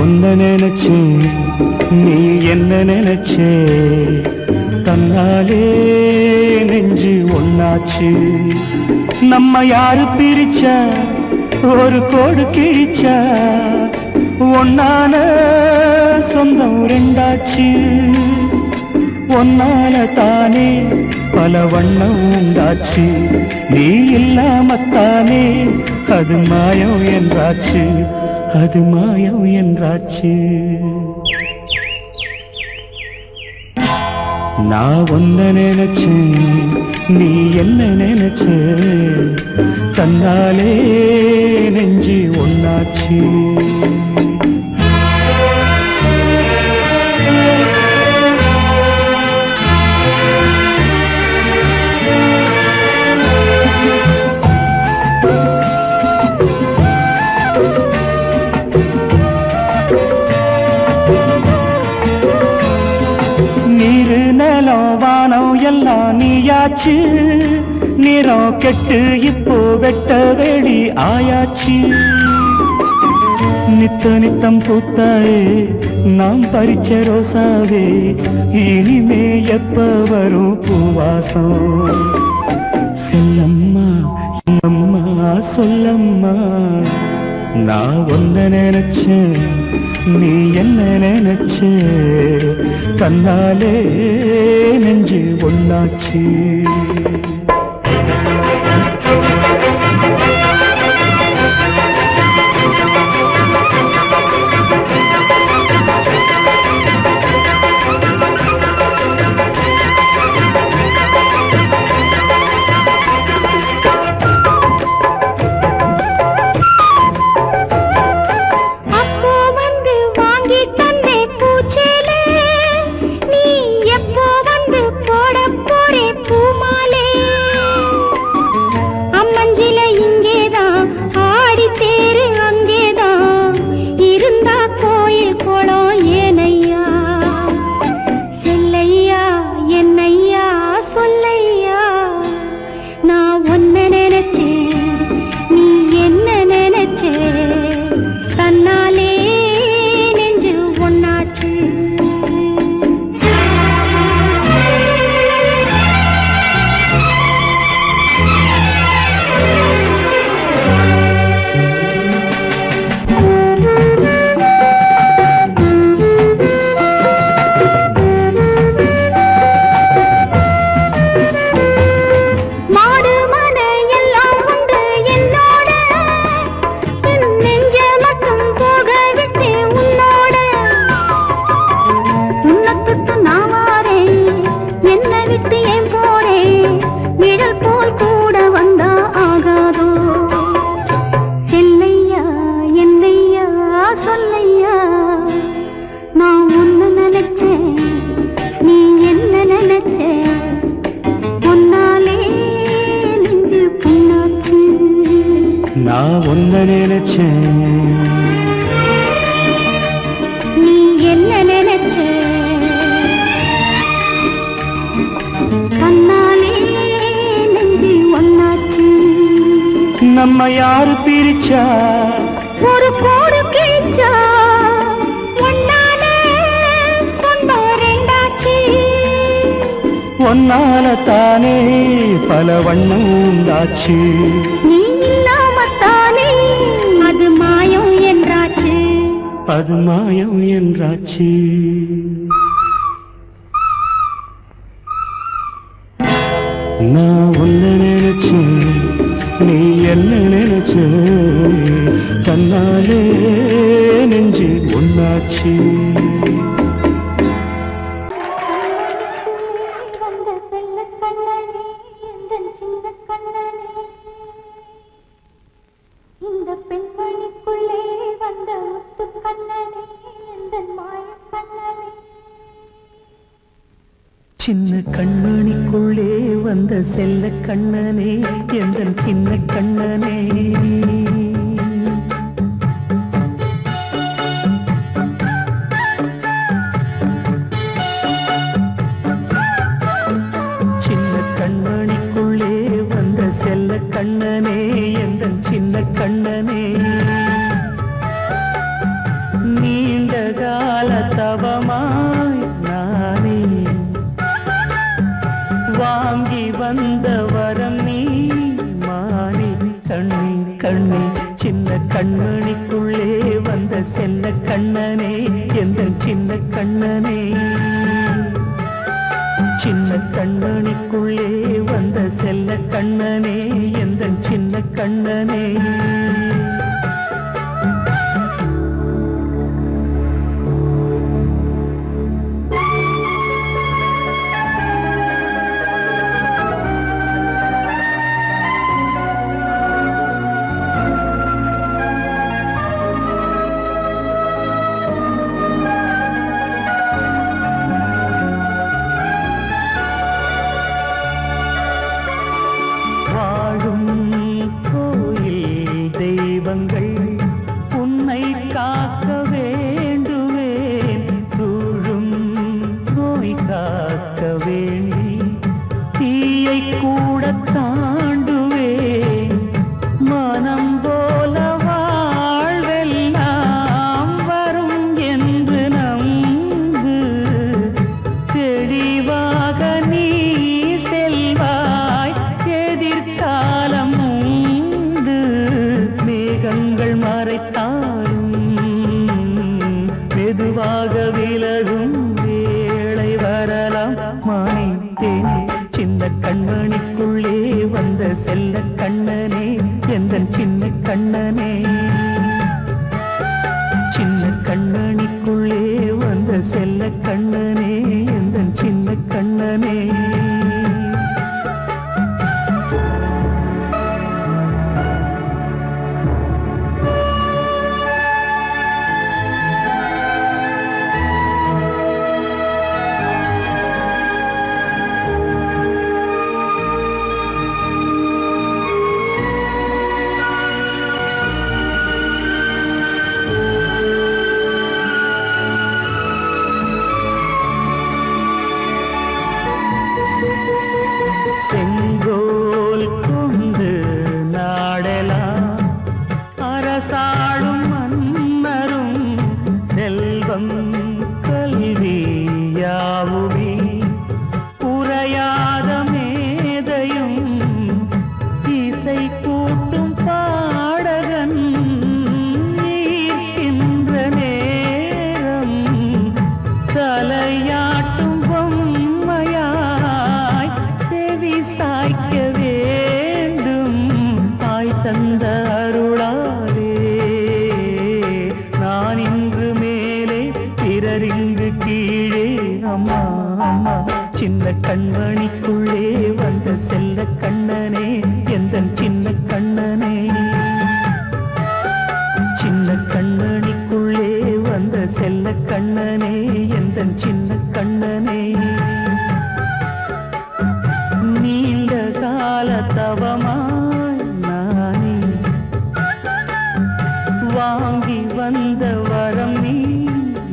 ஒன்ன நினைச்சேன் நீ என்ன நினைச்சே தன்னாலே நெஞ்சு ஒன்னாச்சு நம்ம யாரு பிரிச்சா ஒரு கோடு கிழிச்சா ஒன்னான சொந்தம் ரெண்டாச்சு ஒன்னால தானே பல வண்ணம் உண்டாச்சு நீ இல்லாமத்தானே அது மாயம் என்றாச்சு அது மாயம் என்றாச்சு நான் ஒன்ன நினைச்சேன் நீ என்ன நினைச்ச தன்னாலே நெஞ்சு ஒன்னாச்சு எல்லாம் நீயாச்சு நிறம் கெட்டு இப்போ வெட்ட வெளி ஆயாச்சு நித்த நித்தம் பூத்தாயே நாம் பறிச்ச ரோசாவே இனிமே எப்ப வரும் பூவாசம் செல்லம்மா அம்மா சொல்லம்மா நான் ஒன்ன நினைச்சேன் நீ என்ன நினைச்ச தன்னாலே நெஞ்சு ஒன்னாச்சு நான் ஒன்ன நினைச்சேன் நீ என்ன நினைச்ச தன்னாலே நெஞ்சு ஒன்னாச்சு நம்ம யாரு பிரிச்சா ஒரு கோடு கிழிச்சா ஒன்னாலே சொந்தம் ரெண்டாச்சு ஒன்னால தானே பல வண்ணம் உண்டாச்சு நீ இல்லாமத்தானே அது மாயம் என்றாச்சு அது மாயம் என்றாச்சு நான் ஒன்ன நினைச்சேன் நீ என்ன நினைச்ச தன்னாலே நெஞ்சு ஒன்னாச்சு சின்ன கண்மணிக்குள்ளே வந்த செல்ல கண்ணனே எந்தன் சின்ன கண்ணனே சின்ன கண்மணிக்குள்ளே வந்த செல்ல கண்ணனே எந்தன் சின்ன கண்ணனே நீ எந்தன் சின்ன கண்ணனே சின்ன கண்ணனுக்குள்ளே வந்த செல்ல கண்ணனே எந்தன் சின்ன கண்ணனே உன்னை காக்க வேண்டுவேன் சூழும் நோய் காக்க வேண்டி தீயை கூட தாண்டுவேன் மனம் போல வாழ்வெல்லாம் வரும் என்று நம்பு தெளிவாக நீ செல்வாய் எதிர்காலம் மேகங்கள் மறைத்தாலும் மெதுவாக விலகும் வேளை வரலாம் மானித்தேனே சின்ன கண்மணிக்குள்ளே வந்த செல்ல கண்ணனே எந்தன் சின்ன கண்ணனே சின்ன கண்மணிக்குள்ளே வந்த செல்ல கண்ணனே எந்தன் சின்ன கண்ணனே செங்கோல் கொண்டு நாடலாம் அரசாளும் மன்னரும் செல்வம் கல்வி யாவுமே உரையாத மேதையும் இசை கூட்டும் பாடகன் ஈர்க்கின்ற நேரம் தலையாட்டும் பொம்மையாய் செவி சாய்க்க வேண்டும் தாய் தந்த அருளாலே நான் இன்று மேலே பிறரிங்கு கீழே அம்மா அம்மா சின்ன கண்மணிக்குள்ளே வந்த செல்ல கண்ணனே எந்தன் சின்ன கண்ணனே சின்ன கண்ணனிக்குள்ளே வந்த செல்ல கண்ணனே எந்தன் சின்ன கண்ணனே நீண்ட கால தவமாய் நானே வாங்கி வந்த வரம் நீ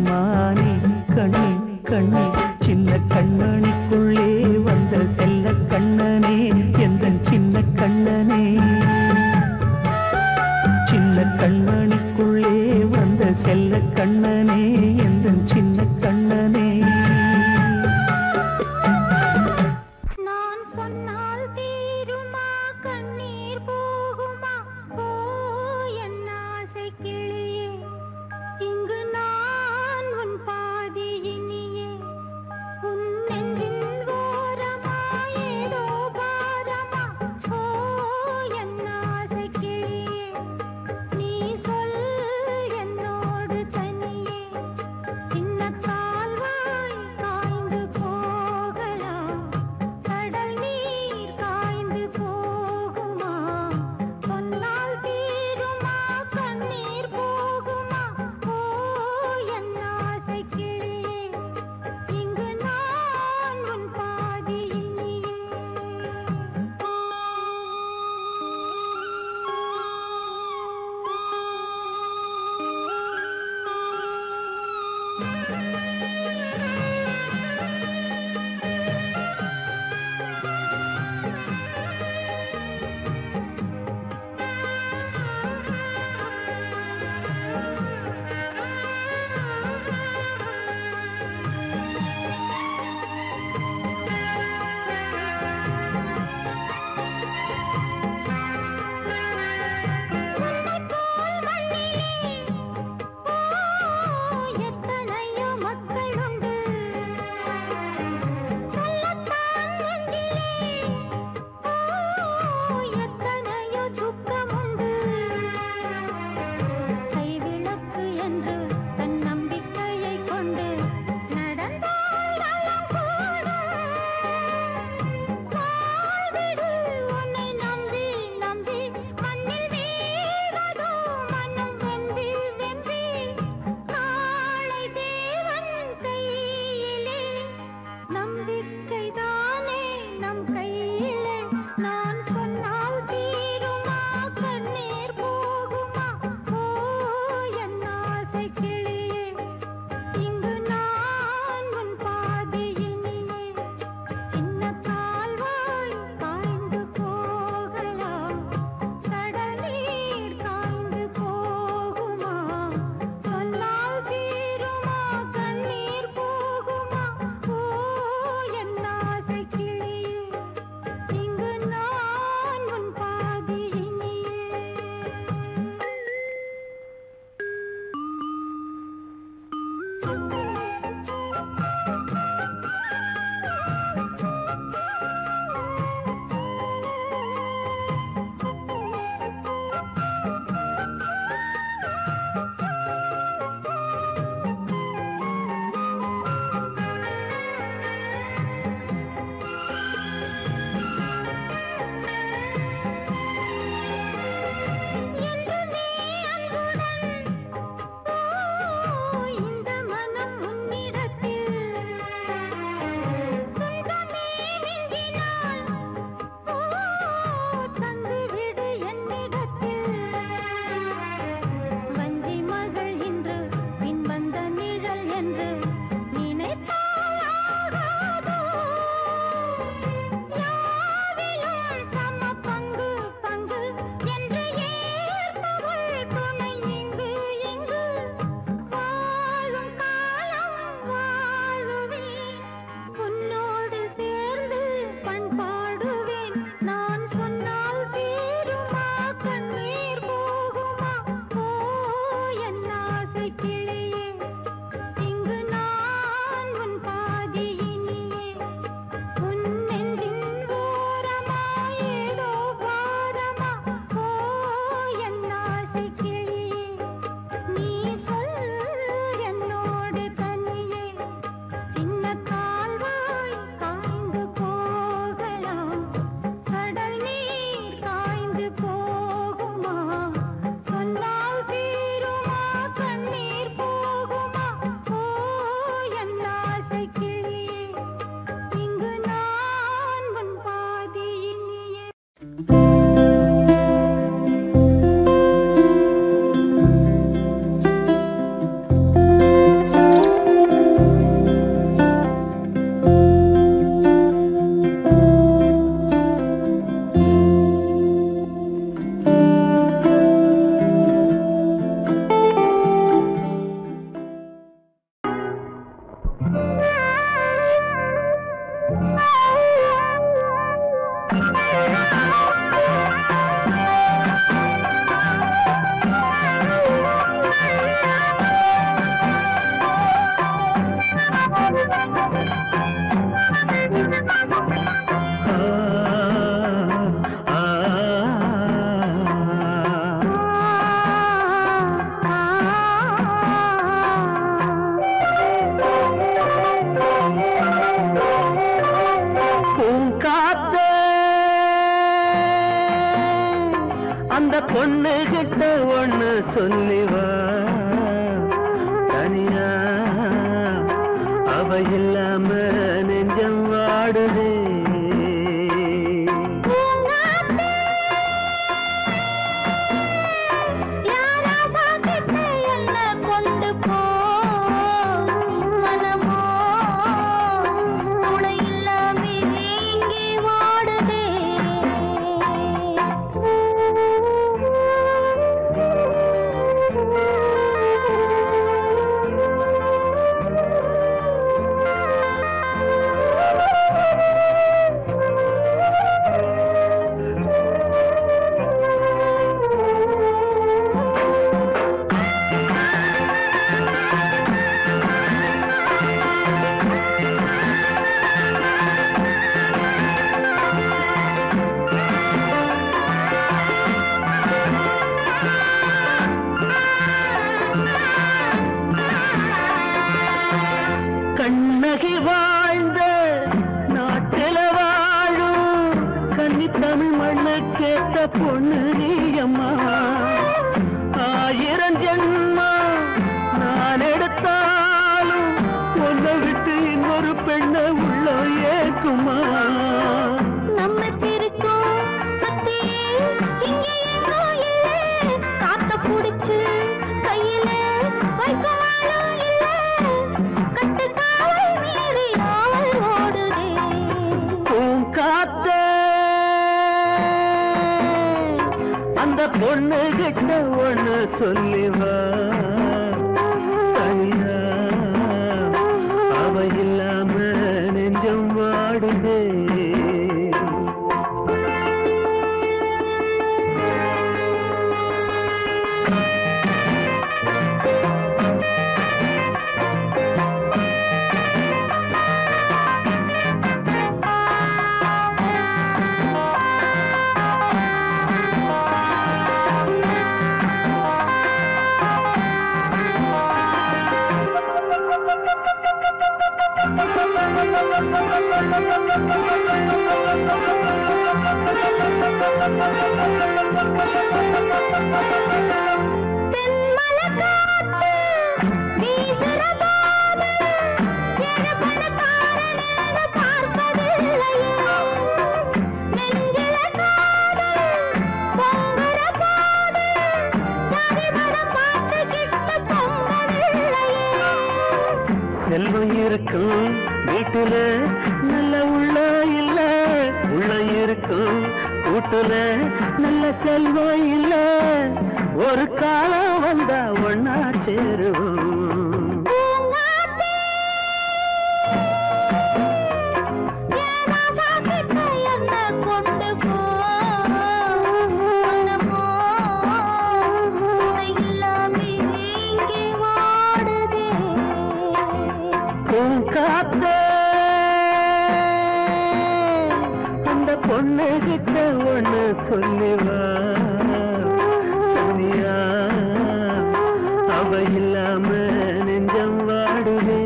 மானே கண்ணே கண்ணே சின்ன கண்ணனிக்குள்ளே வந்த செல்ல கண்ணனே எந்தன் சின்ன கண்ணனே சின்ன கண்ணனிக்குள்ளே வந்த செல்ல கண்ணனே எந்தன் சின்ன கண்ணனே நான் சொன்னால் தீருமா கண்ணீர் போகுமா ஓ என் ஆசை கிளியே இங்கு நான் உன் பாதி இனியே உன் நெஞ்சின் ஓரமா ஏதோ பாரமா ஓ என் ஆசை கிளியே நீ சொல் என்னோடு தனியே அந்த பொண்ணு கிட்ட ஒண்ணு சொல்லிவா தனியா அவ இல்லாம நெஞ்சம் வாடுதே கண்ணகி வாழ்ந்த நாட்டில வாழும் கன்னி தமிழ் மண்ணு கேட்ட பொண்ணு நீயம்மா 1000 ஜென்மா நான் எடுத்தாலும் ஒன்னை விட்டு இன்னொரு பெண்ணை உள்ள ஏக்குமா காத்த புடிச்சு கையில அந்த பொண்ணு கிட்ட ஒண்ணு சொல்லிவா தனியா அவ இல்லாம நெஞ்சம் வாடுதே செல்வம் இருக்கும் வீட்டுல நல்ல உள்ள இல்ல உள்ள இருக்கும் கூட்டுல நல்ல செல்வம் இல்ல ஒரு காலம் வந்தா ஒன்னா சேருவோம் அந்த பொண்ணு கிட்ட ஒண்ணு சொல்லிவா தனியா அவ இல்லாம நெஞ்சம் வாடுதே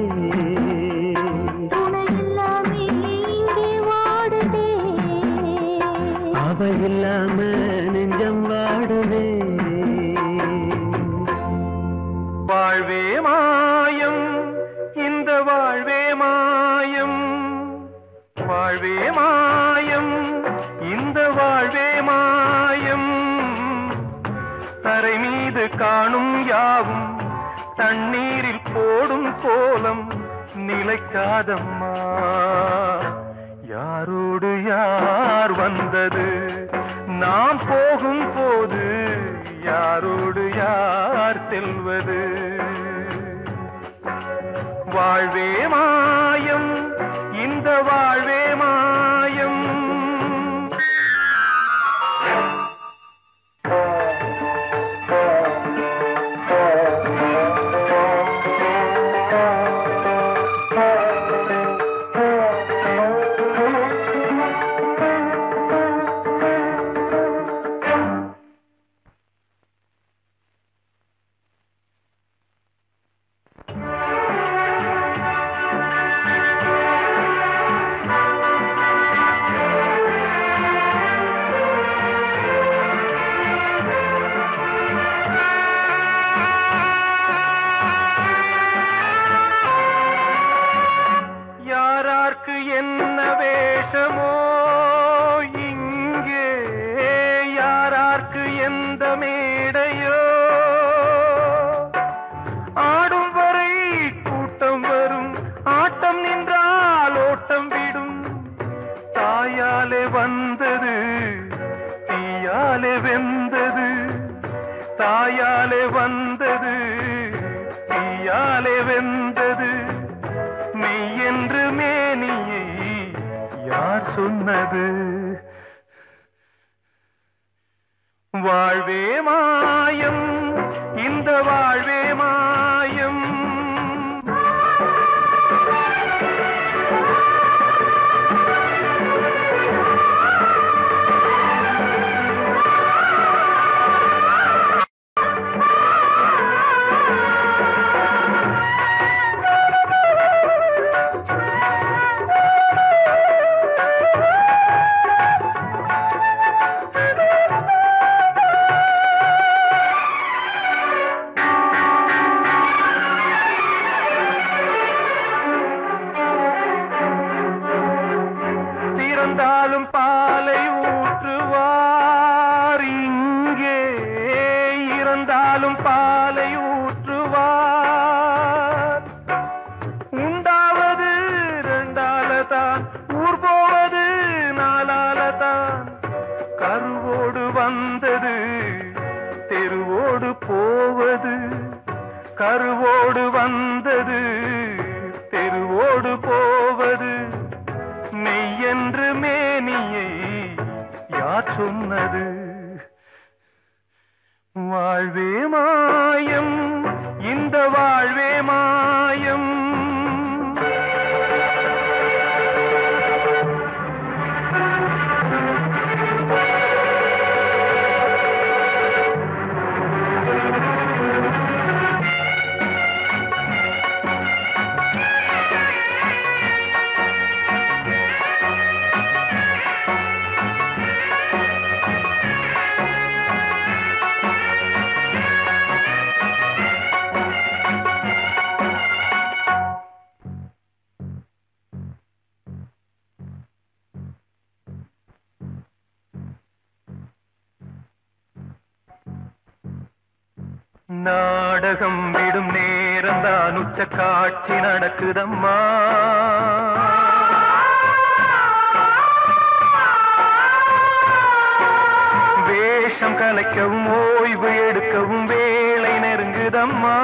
அவ இல்லாம நெஞ்சம் வாடுதே வாழ்வே மாயம் இந்த வாழ்வே மாயம் வாழ்வே மாயம் இந்த வாழ்வே மாயம் தரை மீது காணும் யாவும் தண்ணீரில் போடும் கோலம் நிலைக்காதம்மா யாரோடு யார் வந்தது நாம் போகும் போது யாரோடு யார் செல்வது வாழ்வே மா இறந்தாலும் பாலை ஊற்றுவார், இங்கே இறந்தாலும் பாலை ஊற்றுவார். உண்டாவது ரெண்டாலதான், ஊர் போவது நாலாலதான். கருவோடு வந்தது தெருவோடு போவது, கருவோடு வந்தது தெருவோடு போவது. மெய்யென்று மேனியை யார் சொன்னது? வாழ்வே மாயம், இந்த வாழ்வே மாயம். நாடகம் விடும் நேரம்தான் உச்ச காட்சி நடக்குதம்மா. வேஷம் கலைக்கவும் ஓய்வு எடுக்கவும் வேளை நெருங்குதம்மா.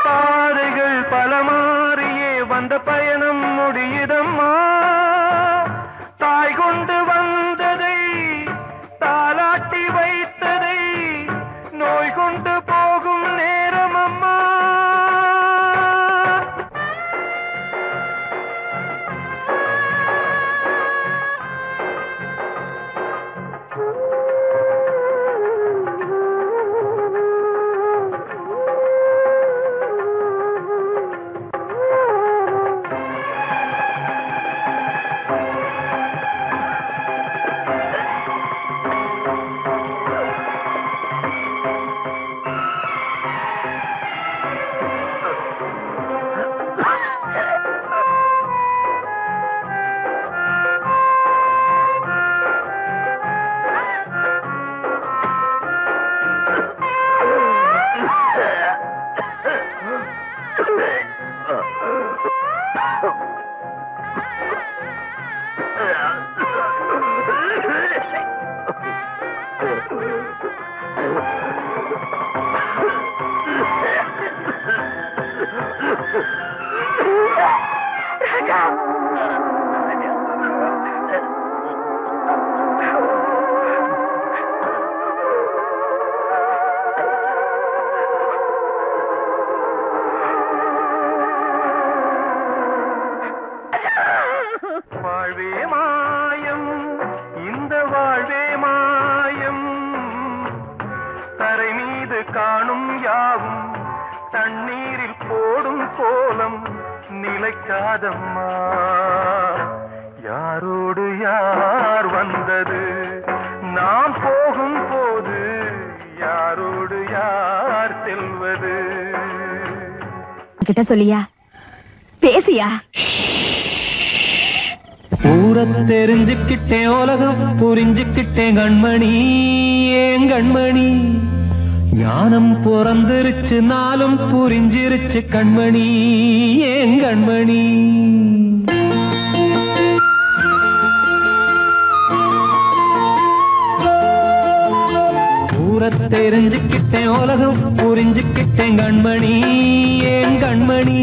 பாதைகள் பல மாறியே வந்த பயணம் முடியுதம்மா. தாய் கொண்டு வந்ததை தாலாட்டி வைத்ததை நோய் கொண்டு போகும் நேரம் அம்மா. வாழ்வே மாயம், இந்த வாழ்வே மாயம். தரை மீது காணும் யாவும் தண்ணீரில் போடும் கோலம் நிலைக்காதம்மா. யாரோடு யார் வந்தது நாம் போகும் போது, யாரோடு யார் செல்வது? கிட்ட சொல்லியா, பேசியா? ஊரை தெரிஞ்சுக்கிட்டேன், உலகம் புரிஞ்சுக்கிட்டேன் கண்மணி, ஏன் கண்மணி. ஞானம் பிறந்திருச்சு, நாளும் புரிஞ்சிருச்சு கண்மணி, ஏன் கண்மணி. ஊரை தெரிஞ்சுக்கிட்டேன், உலகம் புரிஞ்சுக்கிட்டேன் கண்மணி, ஏன் கண்மணி.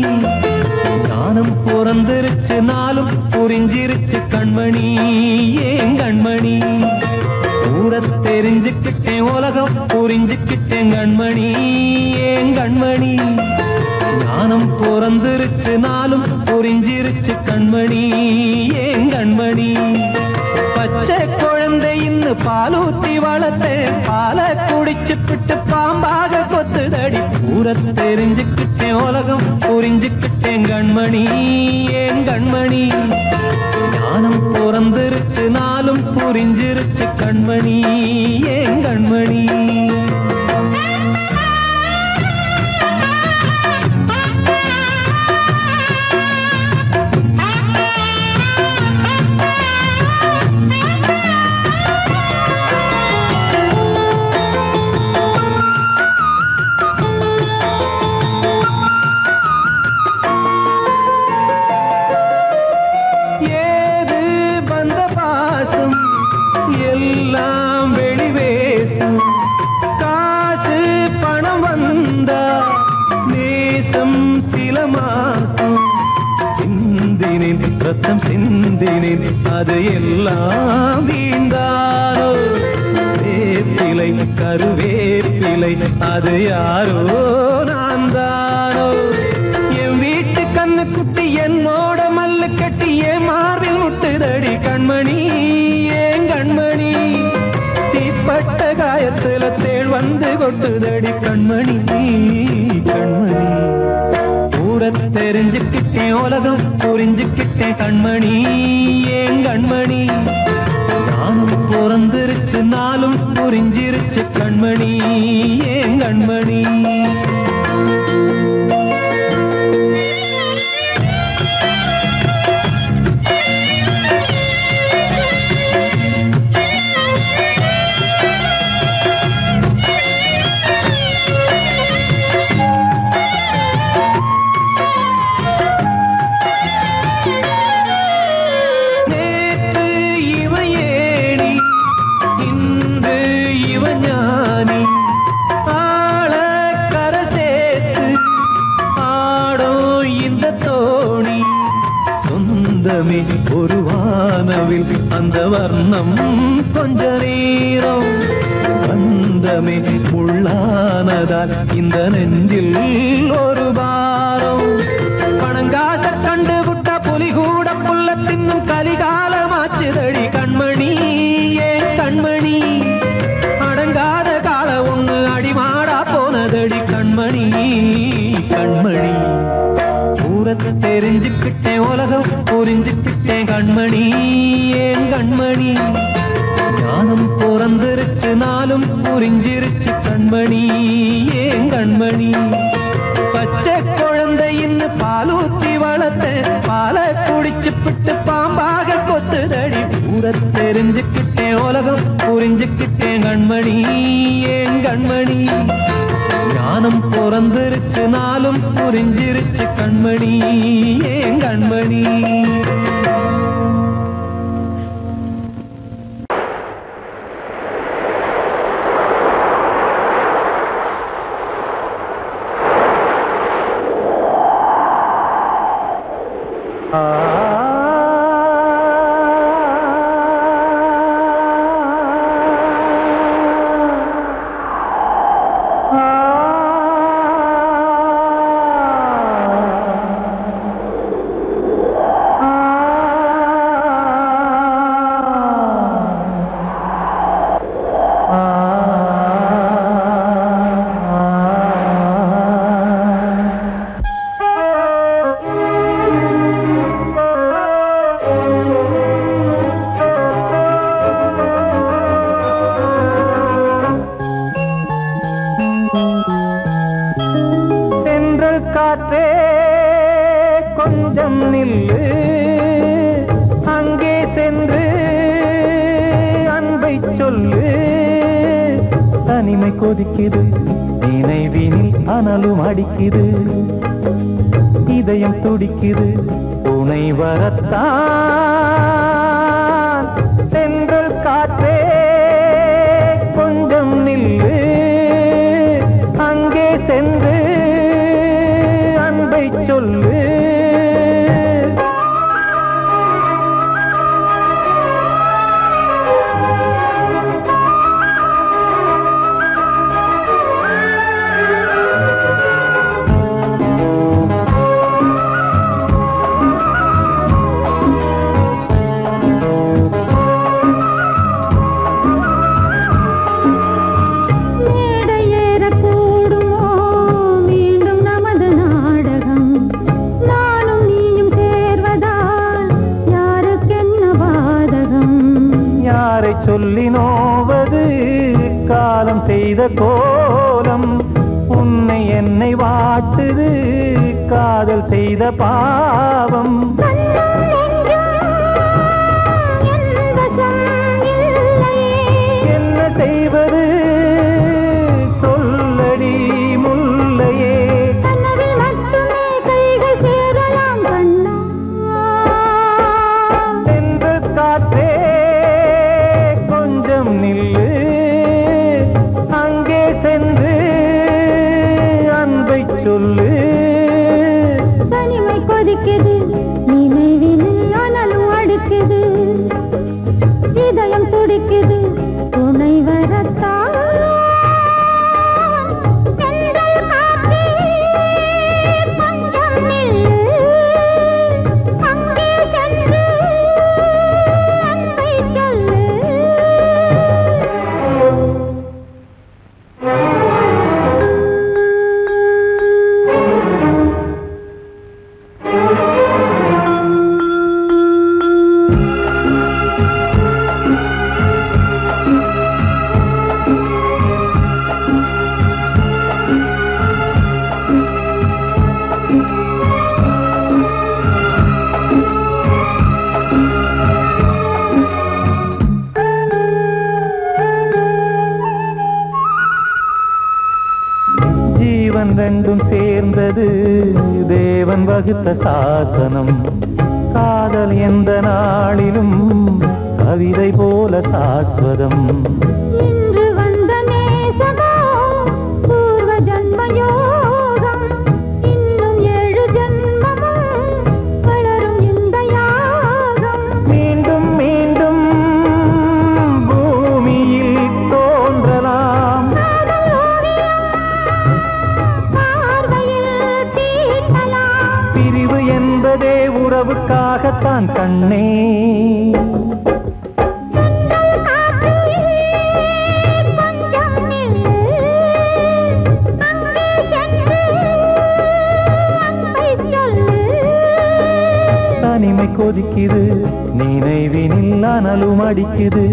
ஞானம் பிறந்திருச்சு, நாளும் புரிஞ்சிருச்சு கண்மணி, ஏன் கண்மணி. ஊரை தெரிஞ்சுக்கிட்டேன், உலகம் புரிஞ்சுக்கிட்டேன் கண்மணி, ஏன் கண்மணி. ஞானம் பிறந்திருச்சு, நாளும் புரிஞ்சிருச்சு கண்மணி, ஏன் கண்மணி. பச்சை குழந்தையின்னு பாலூத்தி வளர்த்தேன், பாலை குடிச்சுப்பிட்டு பாம்பாக கொத்துதடி. ஊரை தெரிஞ்சுக்கிட்டேன், உலகம் புரிஞ்சுக்கிட்டேன் கண்மணி, ஏன் கண்மணி. ஞானம் பிறந்திருச்சு, நாளும் புரிஞ்சிருச்சு கண்மணி, ஏன் கண்மணி. ரத்தம் சிந்தினேன் அது எல்லாம் வீண்டாரோ வேப்பிலை கருவேப்பிலை அது யாரோ நான் தானோ என் வீட்டு கண்ணு குட்டி என்னோட மல்லு கட்டி என் மார்பில் முட்டுதடி கண்மணி ஏன் கண்மணி தீப்பட்ட காயத்துல தேள் வந்து கொட்டுதடி கண்மணி கண்மணி கூட தெரிஞ்சுக்கிட்டேன் உலகம் புரிஞ்சுக்கிட்டேன் கண்மணி ஏன் கண்மணி நானும் பிறந்திருச்சு நாளும் புரிஞ்சிருச்சு கண்மணி ஏன் கண்மணி ஒரு வானவில் அந்த வர்ணம் கொஞ்ச நேரம் வந்தமே உள்ளானதால் இந்த நெஞ்சில் ஒரு பாரம் பணங்காச கண்டு விட்ட புலி கூட புல்ல தின்னும் கலிகாலமாச்சுதடி கண்மணி ஏன் கண்மணி அடங்காத கால ஒண்ணு அடிமாடா போனதடி கண்மணி கண்மணி தெரிஞ்சுக்கிட்டேன் உலகம் புரிஞ்சுக்கிட்டேன் கண்மணி ஏன் கண்மணி ஞானம் பிறந்திருச்சு நாளும் புரிஞ்சிருச்சு கண்மணி ஏன் கண்மணி பச்சை குழந்தை இன்னும் பாலூத்தி வளர்த்த பாலை குடிச்சு பிட்டு பாம்பாக கொத்துதடி பூர தெரிஞ்சுக்கிட்டேன் உலகம் புரிஞ்சுக்கிட்டேன் கண்மணி ஏன் கண்மணி ஞானம் பிறந்திருச்சு நாளும் புரிஞ்சிருச்சு கண்மணி ஏன் கண்மணி கொதிக்குது நினைவினில் அனலும் அடிக்குது இதயம் துடிக்குது துணை வரத்தான் சென்றல் காற்றே கொஞ்சம் நில்லு அங்கே சென்று அன்பை சொல்லு சொல்லி நோவது காலம் செய்த கோலம் உன்னை என்னை வாட்டுது காதல் செய்த பாவம் என்ன செய்வது சொல்லடி முல்லையே சென்று காற்றே நில்லு அங்கே சென்று அன்பை சொல்லு தனிமை கொதிக்குது நீ ஜீவன் ரெண்டும் சேர்ந்தது தேவன் வகுத்த சாசனம். காதல் எந்த நாளிலும் கவிதை போல சாஸ்வதம். இன்று வந்த நேசமோ பூர்வ ஜன்ம யோகம். இன்னும் 7 ஜன்மமும் வளரும் இந்த யாகம். மீண்டும் மீண்டும் பூமியில் தோன்றலாம். காதல் ஓவியம் பார்வையில் தீட்டலாம். பிரிவு என்பதே உறவுக்காகத்தான் கண்ணே. தனிமை கொதிக்குது நினைவினில் அனலும் அடிக்குது.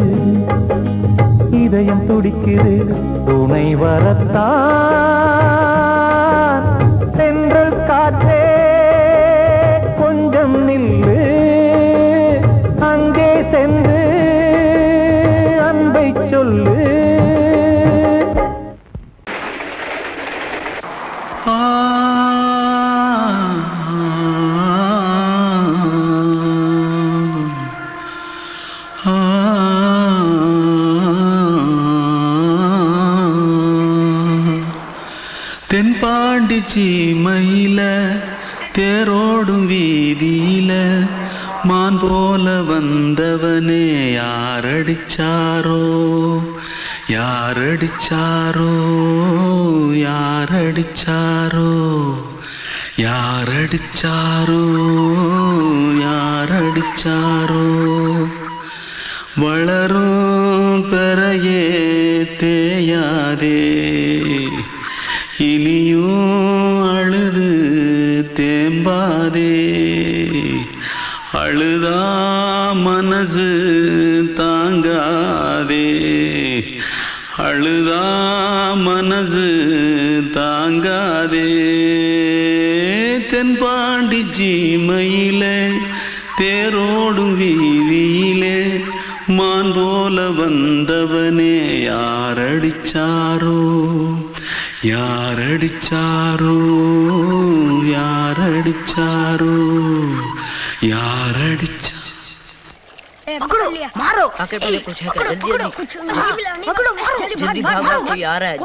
இதயம் துடிக்குது துணை வரத்தான். சென்றல் காற்றே கொஞ்சம் நில்லு. அங்கே சென்று அன்பை சொல்லு. தென்பாண்டி சீமையில தேரோடும் வீதியில மான் போல வந்தவனே யாரடிச்சாரோ யாரடிச்சாரோ யாரடிச்சாரோ யாரடிச்சாரோ யாரடிச்சாரோ. வளரும் பெறையே தேயாதே இனியும் அழுது தேம்பாதே. அழுதா மனசு தாங்காதே அழுதா மனசு தாங்காதே. தென்பாண்டி சீமையிலே தேரோடும் வீதியிலே மான் போல வந்தவனே யாரடிச்சாரோ யாரடிச்சாரோ யாரடிச்சாரோ யாரடிச்சா. पकड़ो मारो आके पहले कुछ है क्या? जल्दी जल्दी पकड़ो मारो जल्दी भाग भाग कोई आ रहा है.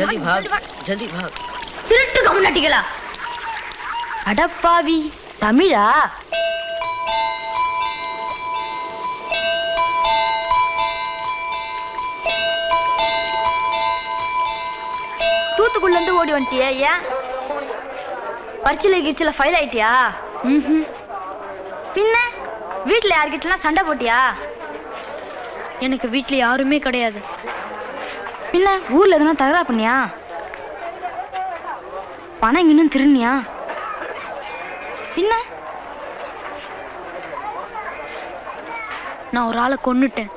जल्दी भाग जल्दी भाग. திருட்டு கம்நாட்டிகளா அடப்பாவி தமிழா. தூத்துக்குள்ள இருந்து ஓடி வந்துட்டியா? ஏன் பரிச்சில கிரிச்சில ஃபைல் ஆயிட்டியா? பின்ன வீட்டுல யார்கிட்டலாம் சண்டை போட்டியா? எனக்கு வீட்டுல யாருமே கிடையாது. பின்ன ஊர்ல எதுனா தகரா பண்ணியா? பணம் இன்னும் திருநியா? பின்ன நான் ஒரு ஆளை கொன்னுட்டேன்.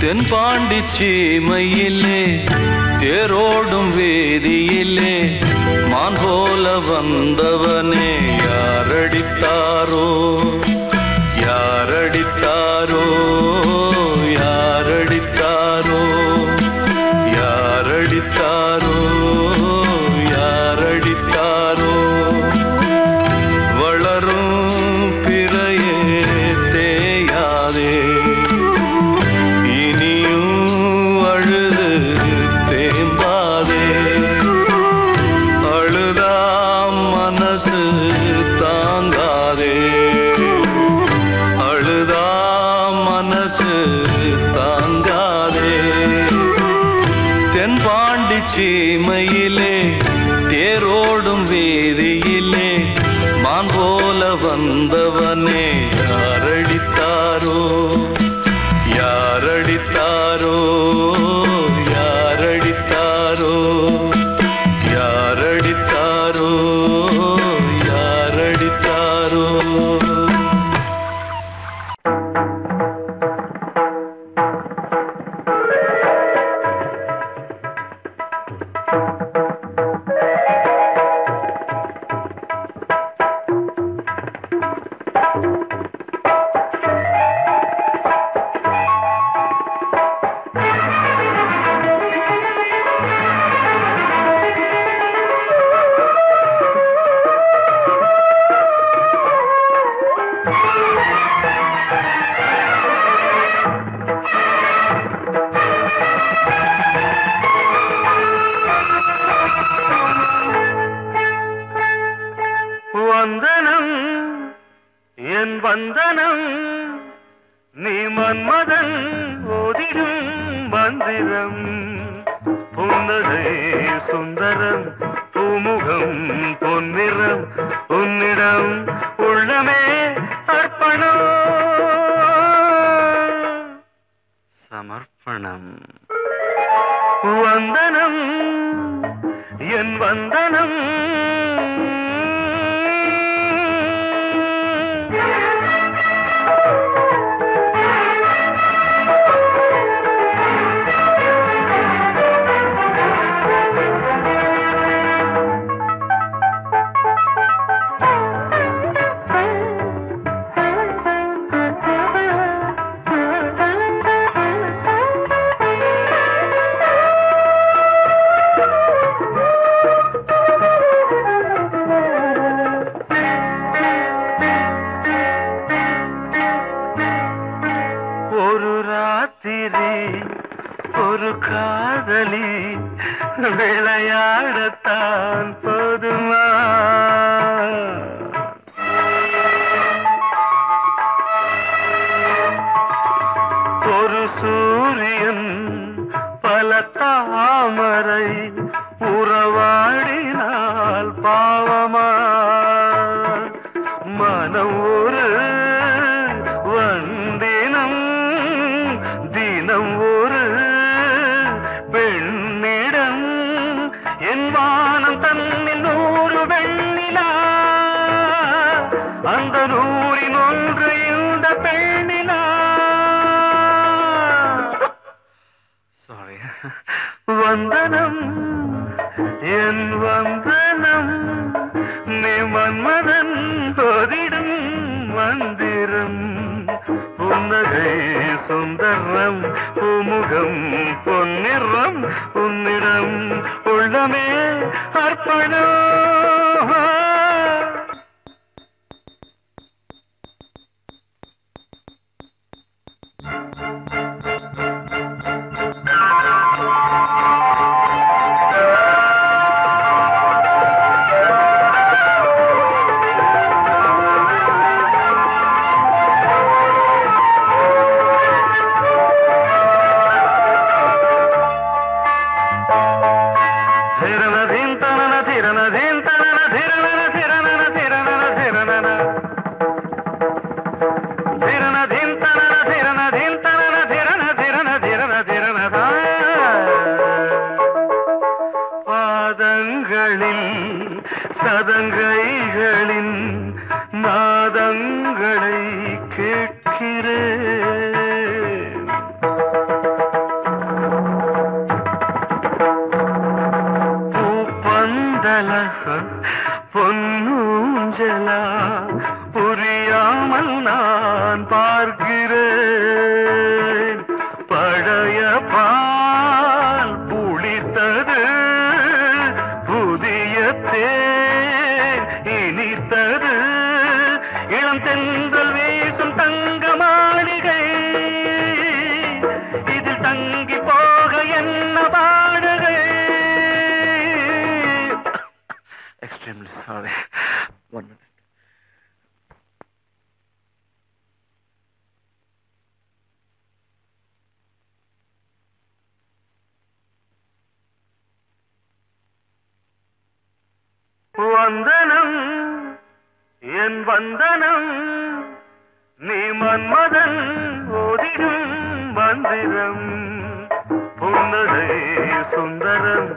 தென்பாண்டி சீமையிலே தேரோடும் வேதியிலே மான் போல வந்தவனே யாரடித்தாரோ யாரடித்தாரோ யாரடித்தாரோ யாரடித்தாரோ யாரடித்தாரோ. வளரும் பிறையே தேயாதே சீமையிலே தேரோடும் வேதியிலே மான் போல வந்தவனே யாரடித்தாரோ யாரடித்தாரோ யாரடித்தாரோ யாரடித்தாரோ யாரடித்தாரோ. மன்மதன் ஓதிடும் மந்திரம் புன்னகை சுந்தரம் பூமுகம் பொன்னிறம் உன்னிடம் உள்ளமே அர்ப்பணம் சமர்ப்பணம் வந்தனம் என் வந்தனம் விளையாடத்தான் போதுமா ஒரு சூரியன் பல தாமரை உறவாடினால் பாவமா மனம் ஒரு வந்தினம் தினம் ஒரு பெண்ணிடம் என் வானம் தன்னில் 100 வெண்ணிலா அந்த 100இன் ஒன்று இந்த பெண்ணிலா சாரி வந்தனம் என் வந்தனம் நீ மன்மதன் ஓதிடும் மந்திரம் புன்னகை சுந்தரம் பூமுகம் பொன்னிறம் உன்னிடம் உள்ளமே அர்ப்பணம் சதங்கைகளின் நாதங்களை கேட்கிறேன் பூப்பந்தல பொன்னூஞ்சலா புரியாமல் நான் பார்க்கிறேன் பழைய பால் புளித்தது புதிய தேன் இனித்தது இளம் தென்றல் வீசும் தங்க மாளிகை இதில் தங்கி போக என்ன பாடுகை எக்ஸ்ட்ரீம்லி சாரி 1 minute வந்தனம் என் வந்தனம் நீ மன்மதன் ஓதிடும் மந்திரம் புன்னகை சுந்தரம்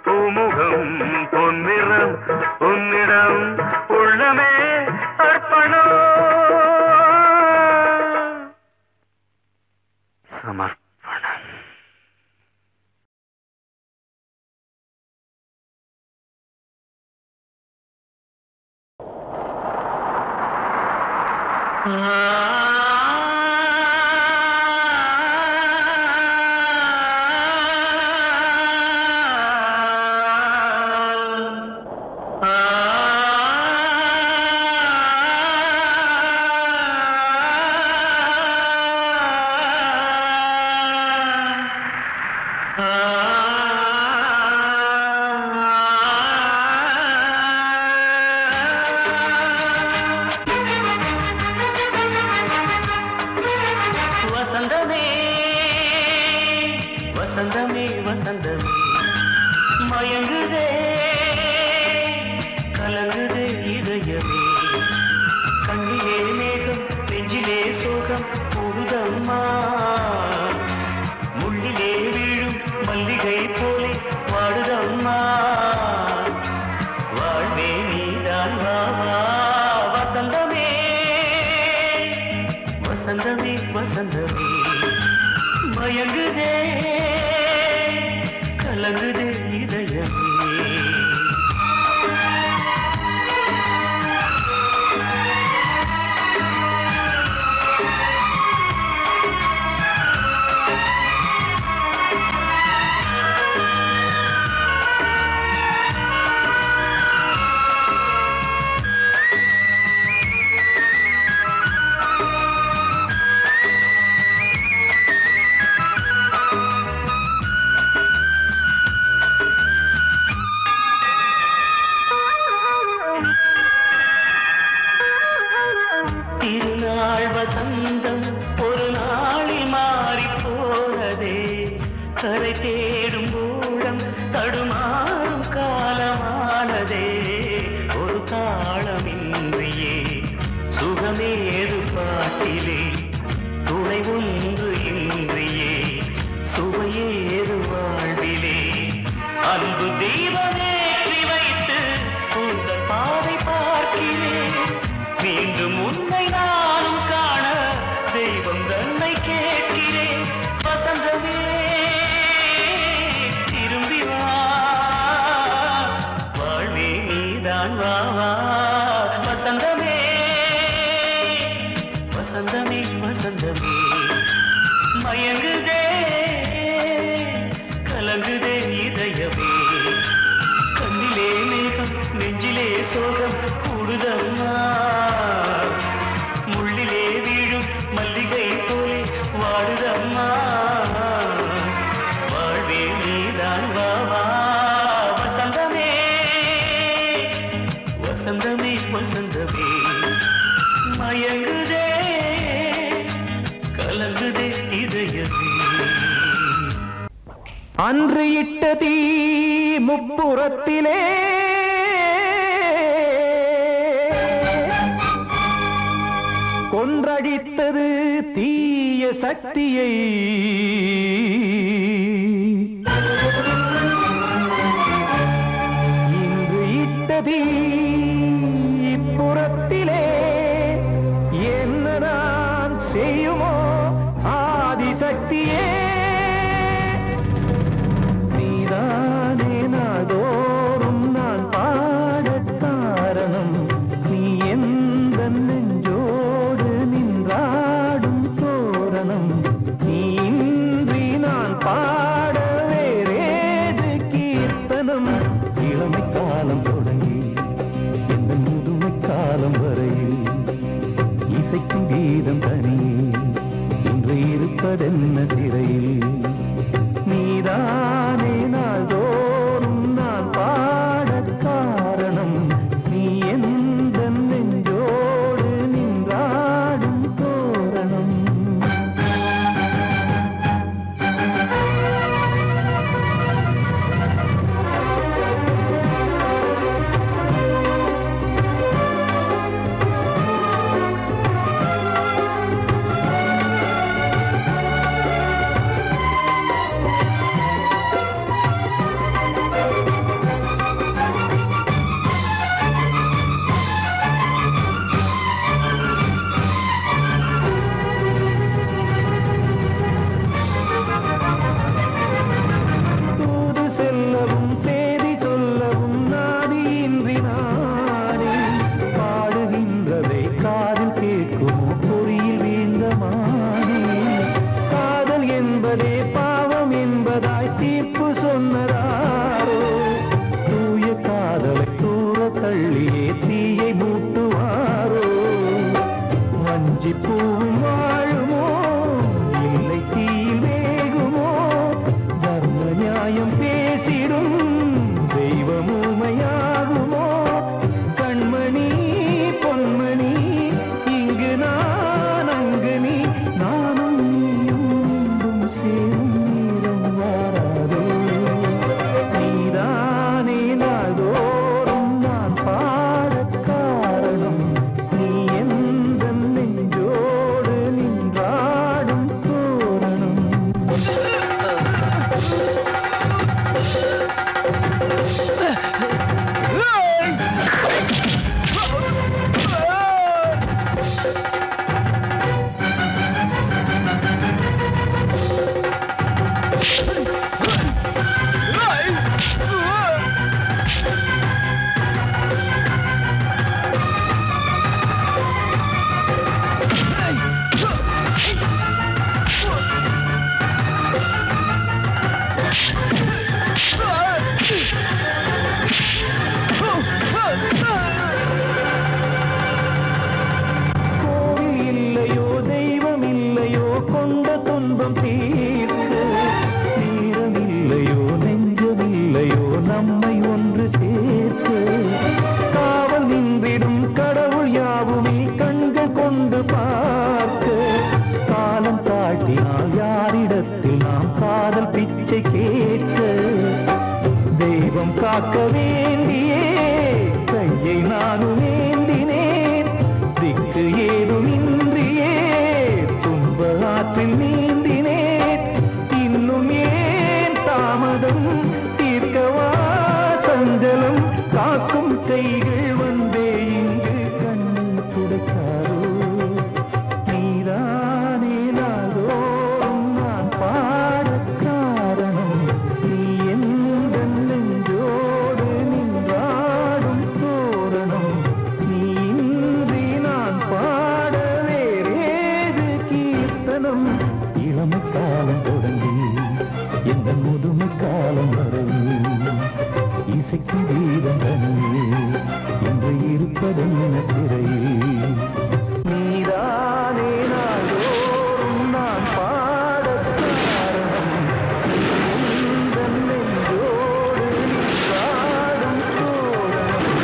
பூமுகம் பொன்னிறம் உன்னிடம் உள்ளமே அர்ப்பணம் சமர்ப்பணம் வசந்தமே வசந்தமே மயங்குதே கலங்குதே இதயமே கண்ணிலே மேகம் நெஞ்சிலே சோகம் போகுதம்மா முள்ளிலே வீழும் மல்லிகை போலே வாடுதம்மா வாழ்வே நீதான் வாவா வசந்தமே வசந்தமே வசந்தமே மயங்குதே கலங்குதே இதயமே வசந்தம் ஒரு நாளில் மாறி போனதே கரை தேடும் ஊழம் தடுமாறும் காலமானதே ஒரு தாளமின்றியே சுகமேது பாட்டிலே துணை ஒன்று இன்றியே சுவையேது வாழ்விலே அன்பு தீபமேற்றி வைத்து உங்கள் பாதை பார்க்கிறேன் மீண்டும் உன்னை நானும் காண தெய்வம் தன்னை கேட்கிறேன் வசந்தமே திரும்பி வா வாழ்வே நீதான் வா வா வசந்தமே வசந்தமே வசந்தமே மயங்குதே கலங்குதே இதயமே கண்ணிலே மேகம் நெஞ்சிலே சோகம் கூடுதம்மா முள்ளிலே வீழும் மல்லிகை போலே வாடுதம்மா வாழ்வே நீதான் வா வா வசந்தமே வசந்தமே வசந்தமே மயங்குதே கலங்குதே இதயமே அன்று இட்ட தீ முப்புறத்திலே கொன்றடித்தது தீய சக்தியை இன்று இட்ட தீ இப்புறத்திலே என்ன நான் செய்யுமோ ஆதிசக்தியே நீதானே நாடோறும் நான் பாடக் காரணம் நீ எந்த நெஞ்சோடு நின்றாடும் தோரணம் நீ இன்றி நான் பாட வேறேது கீர்த்தனம் இளமை காலம் தொடங்கி எந்த முதுமை காலம் வரையில் இசைக்கும் கீதம் தனியே இன்று இருப்பதென்ன சிறையில் நீதானே நாள்தோறும் நான் பாடக் காரணம் நீ எந்த நெஞ்சோடு நின்றாடும் தோரணம் சேரும் நேரம் வாரா வைக்க தெய்வம் காக்க வேண்டியே கையை நானும் ஏந்தினேன். திக்கு ஏதுமின்றியே துன்ப ஆற்றில் நீந்தினேன். இன்னும் ஏன் தாமதம் தீர்க்கவா சஞ்சலம் காக்கும் கைகள் வந்தே இங்கு கண்ணை துடைக்காரோ. நீதானே நாள்தோறும் நான் பாடக் காரணம். நீ எந்த நெஞ்சோடு நின்றாடும் தோரணம். நீ இன்றி நான் பாட வேறேது கீர்த்தனம். இளமை காலம் தொடங்கி எந்த முதுமை காலம் வரை இசை சங்கீதம் தனியே இன்று இருப்பதென்ன சிறையில். நீதானே நாள்தோறும் நான் பாடக் காரணம். இந்த நெஞ்சோடு நின்றாடும் தோரணம்.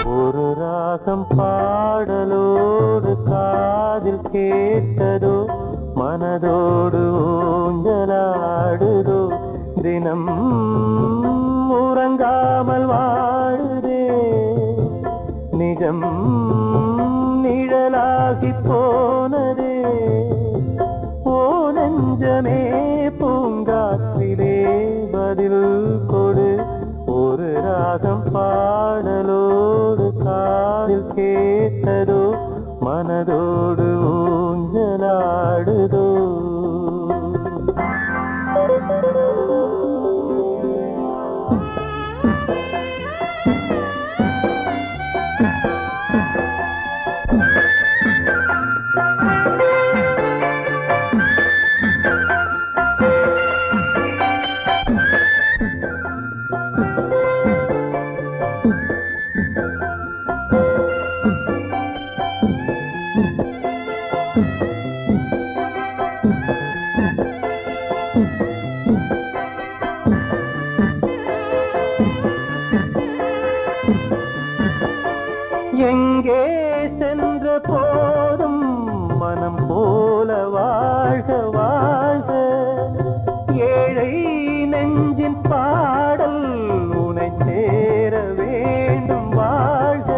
ஒரு ராகம் பாடலோடு காதில் கேட்டதோ மனதோடு ஊஞ்சலாடுதோ. தினம் உறங்காமல் வாழுதே நிஜம் நிழலாகி போனதே. ஓ நெஞ்சமே பூங்காற்றிலே பதில் கொடு. ஒரு ராகம் பாடலோடு காதில் கேட்டதோ மனதோடு ஊஞ்சலாடுதோ. எங்கே சென்ற போதும் மனம் போல வாழ்க வாழ்க. ஏழை நெஞ்சின் பாடல் உனை சேர வேண்டும் வாழ்க.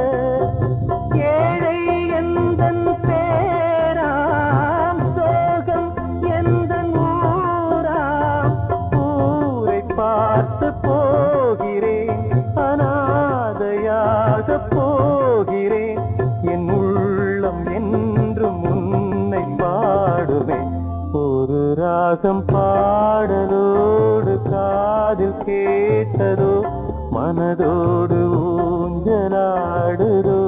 ஏழை எந்தன் பேராம் சோகம் எந்தன் ஊராம். ஊரை பார்த்து போகிறேன் அநாதையாக போகிறேன். என் உள்ளம் என்றும் உன்னை பாடுவேன். ஒரு ராகம் பாடலோடு காதில் கேட்டதோ மனதோடு ஊஞ்சலாடுதோ.